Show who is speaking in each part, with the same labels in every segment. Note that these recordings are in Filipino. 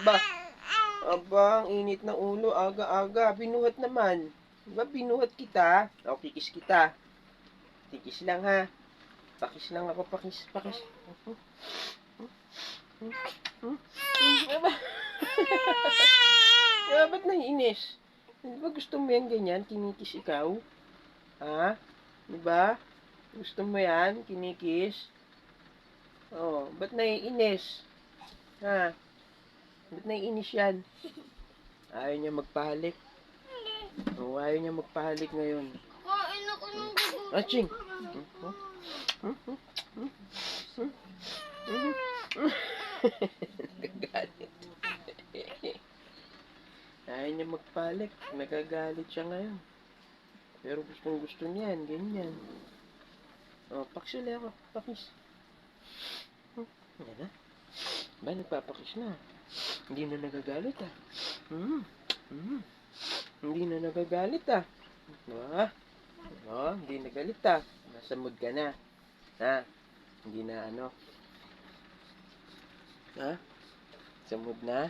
Speaker 1: Aba, aba, ang init ng ulo, aga-aga. Binuhat naman. Diba, binuhat kita? O, kikis kita. Kikis lang, ha? Pakis lang ako, pakis, pakis. Aba, ba't naiinis? Di ba gusto mo yan ganyan? Kinikis ikaw? Ha? Di ba? Gusto mo yan? Kinikis? Oh, ba't naiinis? Ha? Ba't naiinis yan? Ayaw niya magpahalik. Oh, ayaw niya magpahalik ngayon.
Speaker 2: Kain ako ng gusto.
Speaker 1: Aching! Nagagalit. Ayaw niya magpahalik. Nagagalit siya ngayon. Pero gustong gusto niyan. Ganyan. Oh, pakis ulit ako. Pakis. Yan na. Ba, nagpapakis na. Hindi na nagagalit ah. Hindi na nagagalit ah. Ah, oh, hindi nagalit ah. Nasa mood ka na. Ha? Hindi na ano. Ha? Sa mood na?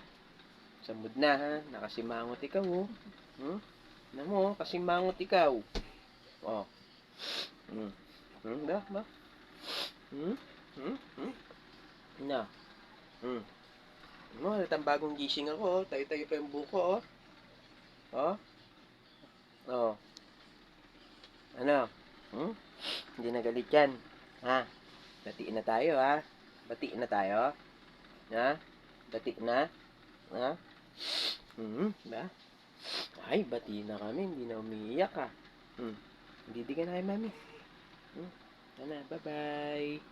Speaker 1: Sa mood na ha? Nakasimangot ikaw oh. Ano mo, kasimangot ikaw. Oh. Ba? Na. Halatang bagong gising ako oh. Tayo-tayo pa yung buko oh. Oh. Oh. Ano? Hindi na galit yan. Ha? Batiin na tayo ha? Batiin na tayo? Ha? Bati na? Ha? Ba? Ay, bati na kami. Hindi na umiiyak ha? Hindi ka na kay mami. Ano? Bye-bye.